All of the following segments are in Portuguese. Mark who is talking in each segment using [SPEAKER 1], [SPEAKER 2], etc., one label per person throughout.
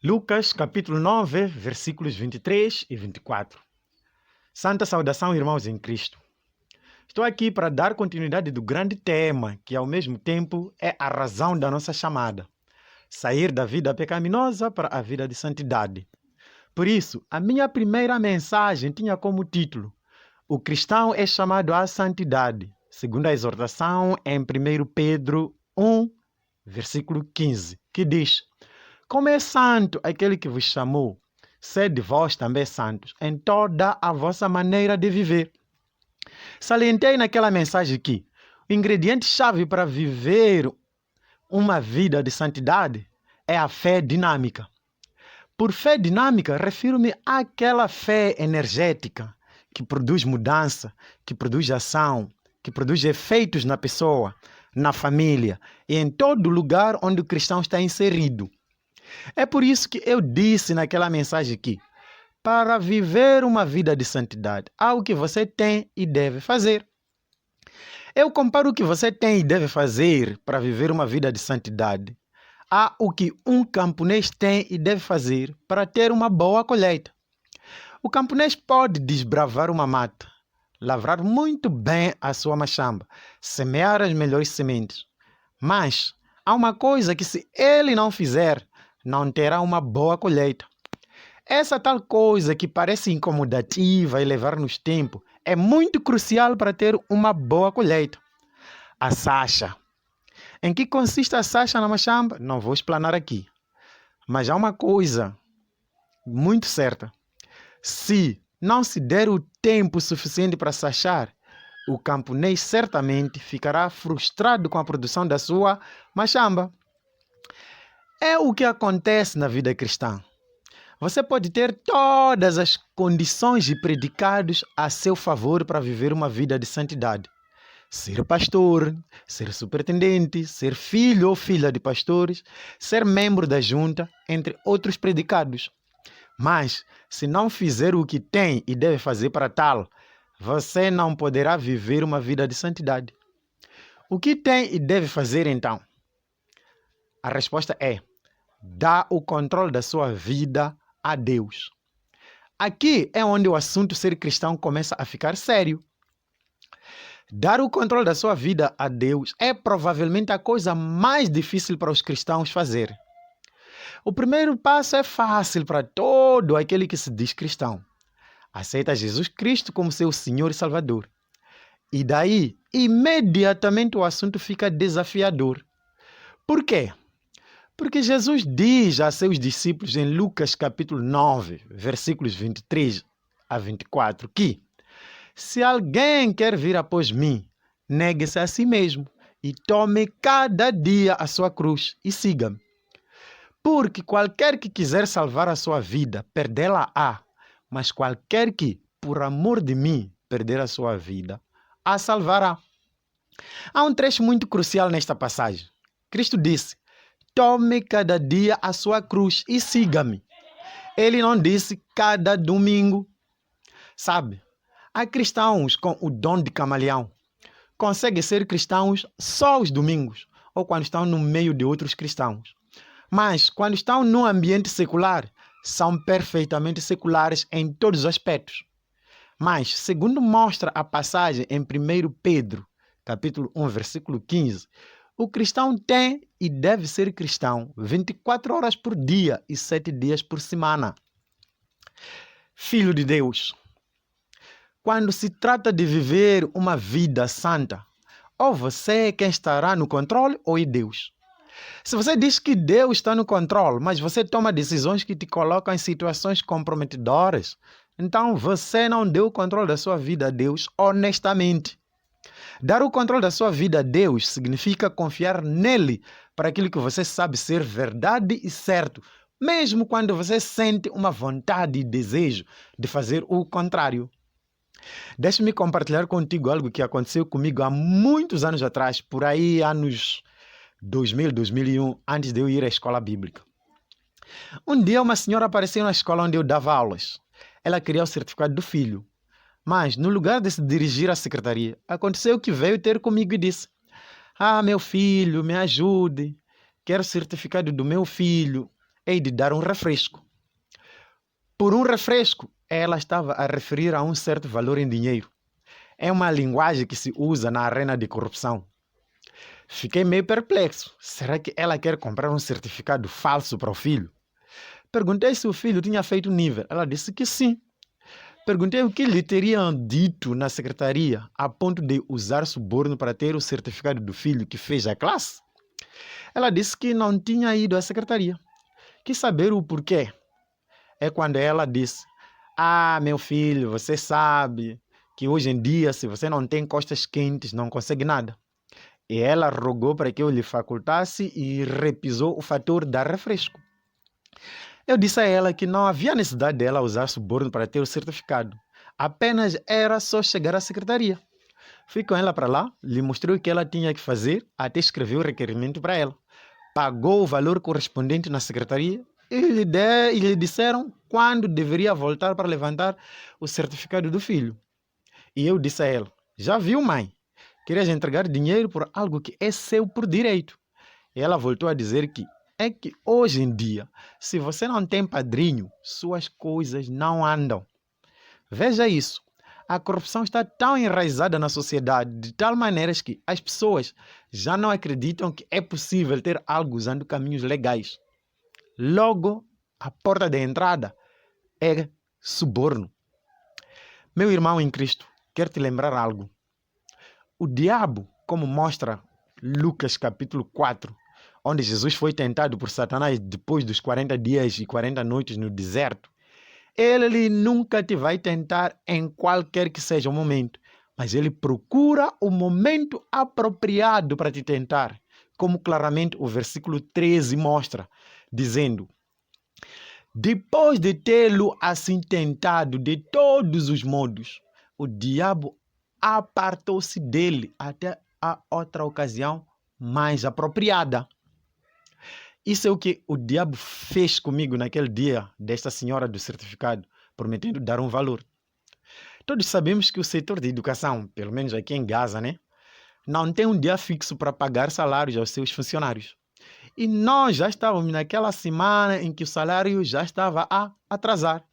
[SPEAKER 1] Lucas, capítulo 9, versículos 23 e 24. Santa saudação, irmãos em Cristo. Estou aqui para dar continuidade do grande tema, que ao mesmo tempo é a razão da nossa chamada: sair da vida pecaminosa para a vida de santidade. Por isso, a minha primeira mensagem tinha como título: O cristão é chamado à santidade, segundo a exortação em 1 Pedro 1, versículo 15, que diz: Como é santo aquele que vos chamou, sede vós também santos em toda a vossa maneira de viver. Salientei naquela mensagem que o ingrediente-chave para viver uma vida de santidade é a fé dinâmica. Por fé dinâmica, refiro-me àquela fé energética que produz mudança, que produz ação, que produz efeitos na pessoa, na família e em todo lugar onde o cristão está inserido. É por isso que eu disse naquela mensagem que, para viver uma vida de santidade, há o que você tem e deve fazer. Eu comparo o que você tem e deve fazer para viver uma vida de santidade a o que um camponês tem e deve fazer para ter uma boa colheita. O camponês pode desbravar uma mata, lavrar muito bem a sua machamba, semear as melhores sementes. Mas há uma coisa que, se ele não fizer, não terá uma boa colheita. Essa tal coisa que parece incomodativa e levar-nos tempo é muito crucial para ter uma boa colheita: a sacha. Em que consiste a sacha na machamba? Não vou explanar aqui. Mas há uma coisa muito certa: se não se der o tempo suficiente para sachar, o camponês certamente ficará frustrado com a produção da sua machamba. É o que acontece na vida cristã. Você pode ter todas as condições e predicados a seu favor para viver uma vida de santidade: ser pastor, ser superintendente, ser filho ou filha de pastores, ser membro da junta, entre outros predicados. Mas, se não fizer o que tem e deve fazer para tal, você não poderá viver uma vida de santidade. O que tem e deve fazer então? A resposta é: dá o controle da sua vida a Deus. Aqui é onde o assunto ser cristão começa a ficar sério. Dar o controle da sua vida a Deus é provavelmente a coisa mais difícil para os cristãos fazer. O primeiro passo é fácil para todo aquele que se diz cristão: aceita Jesus Cristo como seu Senhor e Salvador. E daí, imediatamente o assunto fica desafiador. Por quê? Porque Jesus diz a seus discípulos em Lucas capítulo 9, versículos 23 a 24, que se alguém quer vir após mim, negue-se a si mesmo e tome cada dia a sua cruz e siga-me. Porque qualquer que quiser salvar a sua vida, perdê-la-á, mas qualquer que, por amor de mim, perder a sua vida, a salvará. Há um trecho muito crucial nesta passagem. Cristo disse: tome cada dia a sua cruz e siga-me. Ele não disse cada domingo. Sabe, há cristãos com o dom de camaleão. Conseguem ser cristãos só os domingos ou quando estão no meio de outros cristãos. Mas quando estão num ambiente secular, são perfeitamente seculares em todos os aspectos. Mas, segundo mostra a passagem em 1 Pedro, capítulo 1, versículo 15, o cristão tem e deve ser cristão 24 horas por dia e 7 dias por semana. Filho de Deus, quando se trata de viver uma vida santa, ou você é quem estará no controle ou é Deus. Se você diz que Deus está no controle, mas você toma decisões que te colocam em situações comprometedoras, então você não deu o controle da sua vida a Deus honestamente. Dar o controle da sua vida a Deus significa confiar nele para aquilo que você sabe ser verdade e certo, mesmo quando você sente uma vontade e desejo de fazer o contrário. Deixe-me compartilhar contigo algo que aconteceu comigo há muitos anos atrás, por aí anos 2000, 2001, antes de eu ir à escola bíblica. Um dia uma senhora apareceu na escola onde eu dava aulas. Ela queria o certificado do filho. Mas, no lugar de se dirigir à secretaria, aconteceu que veio ter comigo e disse: meu filho, me ajude. Quero o certificado do meu filho. hei de dar um refresco. Por um refresco, ela estava a referir a um certo valor em dinheiro. É uma linguagem que se usa na arena de corrupção. Fiquei meio perplexo. Será que ela quer comprar um certificado falso para o filho? Perguntei se o filho tinha feito nível. Ela disse que sim. Perguntei o que lhe teriam dito na secretaria a ponto de usar suborno para ter o certificado do filho que fez a classe. Ela disse que não tinha ido à secretaria. Quis saber o porquê. É quando ela disse: meu filho, você sabe que hoje em dia, se você não tem costas quentes, não consegue nada. E ela rogou para que eu lhe facultasse e repisou o fator dar refresco. Eu disse a ela que não havia necessidade dela usar suborno para ter o certificado. Apenas era só chegar à secretaria. Fui com ela para lá, lhe mostrei o que ela tinha que fazer, até escrever o requerimento para ela. Pagou o valor correspondente na secretaria e lhe disseram quando deveria voltar para levantar o certificado do filho. E eu disse a ela: já viu, mãe? Querias entregar dinheiro por algo que é seu por direito. E ela voltou a dizer que é que hoje em dia, se você não tem padrinho, suas coisas não andam. Veja isso. A corrupção está tão enraizada na sociedade de tal maneira que as pessoas já não acreditam que é possível ter algo usando caminhos legais. Logo, a porta de entrada é suborno. Meu irmão em Cristo, quero te lembrar algo. O diabo, como mostra Lucas capítulo 4, onde Jesus foi tentado por Satanás depois dos 40 dias e 40 noites no deserto, ele nunca te vai tentar em qualquer que seja o momento, mas ele procura o momento apropriado para te tentar, como claramente o versículo 13 mostra, dizendo: depois de tê-lo assim tentado de todos os modos, o diabo apartou-se dele até a outra ocasião mais apropriada. Isso é o que o diabo fez comigo naquele dia desta senhora do certificado, prometendo dar um valor. Todos sabemos que o setor de educação, pelo menos aqui em Gaza, não tem um dia fixo para pagar salários aos seus funcionários. E nós já estávamos naquela semana em que o salário já estava a atrasar.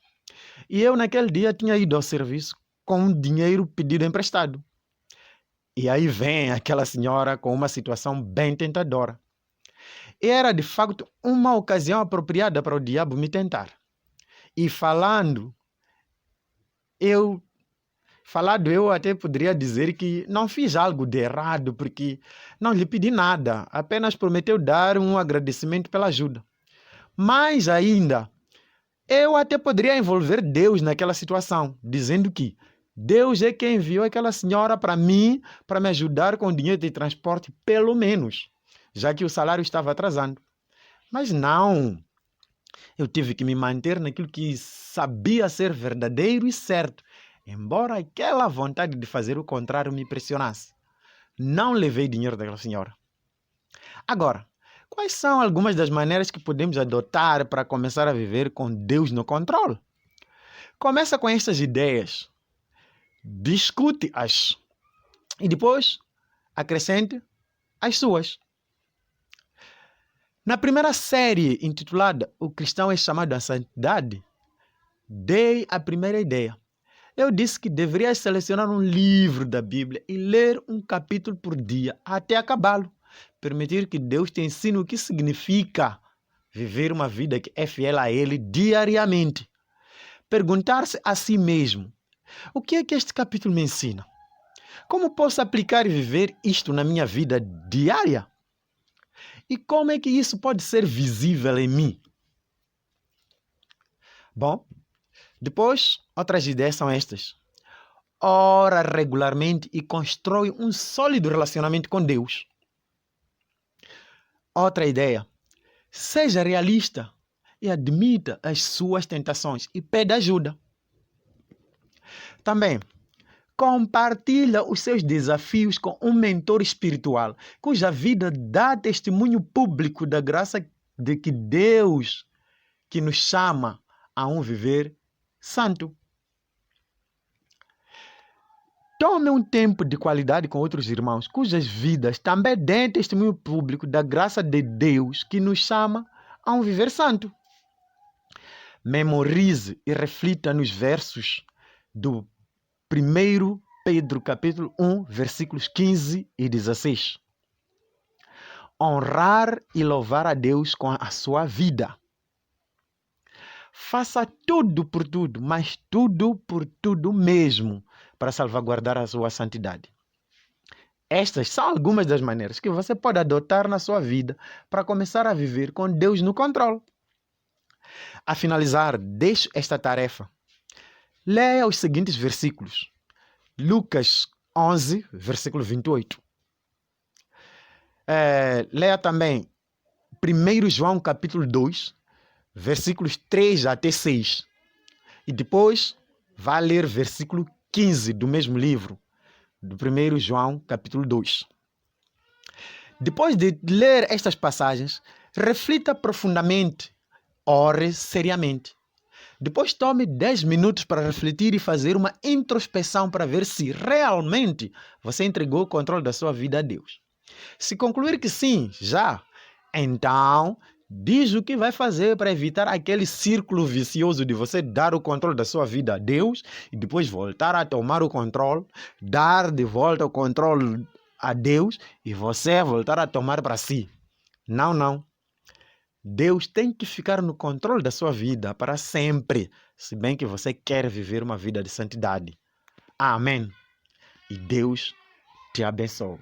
[SPEAKER 1] E eu naquele dia tinha ido ao serviço com dinheiro pedido emprestado. E aí vem aquela senhora com uma situação bem tentadora. E era de facto uma ocasião apropriada para o diabo me tentar. E falado, eu até poderia dizer que não fiz algo de errado, porque não lhe pedi nada, apenas prometeu dar um agradecimento pela ajuda. Mas ainda, eu até poderia envolver Deus naquela situação, dizendo que Deus é quem enviou aquela senhora para mim, para me ajudar com o dinheiro de transporte, pelo menos, já que o salário estava atrasando. Mas não, eu tive que me manter naquilo que sabia ser verdadeiro e certo, embora aquela vontade de fazer o contrário me pressionasse. Não levei dinheiro daquela senhora. Agora, quais são algumas das maneiras que podemos adotar para começar a viver com Deus no controle? Começa com estas ideias. Discute-as. E depois, acrescente as suas. Na primeira série, intitulada O Cristão é Chamado à Santidade, dei a primeira ideia. Eu disse que deverias selecionar um livro da Bíblia e ler um capítulo por dia até acabá-lo. Permitir que Deus te ensine o que significa viver uma vida que é fiel a Ele diariamente. Perguntar-se a si mesmo: o que é que este capítulo me ensina? Como posso aplicar e viver isto na minha vida diária? E como é que isso pode ser visível em mim? Bom, depois, outras ideias são estas. Ora regularmente e constrói um sólido relacionamento com Deus. Outra ideia. Seja realista e admita as suas tentações e pede ajuda. Também, compartilha os seus desafios com um mentor espiritual, cuja vida dá testemunho público da graça de que Deus que nos chama a um viver santo. Tome um tempo de qualidade com outros irmãos, cujas vidas também dêem testemunho público da graça de Deus que nos chama a um viver santo. memorize e reflita nos versos do 1 Pedro capítulo 1, versículos 15 e 16. Honrar e louvar a Deus com a sua vida. Faça tudo por tudo, mas tudo por tudo mesmo, para salvaguardar a sua santidade. Estas são algumas das maneiras que você pode adotar na sua vida para começar a viver com Deus no controle. A finalizar, deixo esta tarefa. Leia os seguintes versículos. Lucas 11, versículo 28. Leia também 1 João capítulo 2, versículos 3 até 6. E depois vá ler versículo 15 do mesmo livro, do 1 João capítulo 2. Depois de ler estas passagens, reflita profundamente, ore seriamente. Depois tome 10 minutos para refletir e fazer uma introspeção para ver se realmente você entregou o controle da sua vida a Deus. Se concluir que sim, já, então diz o que vai fazer para evitar aquele círculo vicioso de você dar o controle da sua vida a Deus e depois voltar a tomar o controle, dar de volta o controle a Deus e você voltar a tomar para si. Não. Deus tem que ficar no controle da sua vida para sempre, se bem que você quer viver uma vida de santidade. Amém. E Deus te abençoe.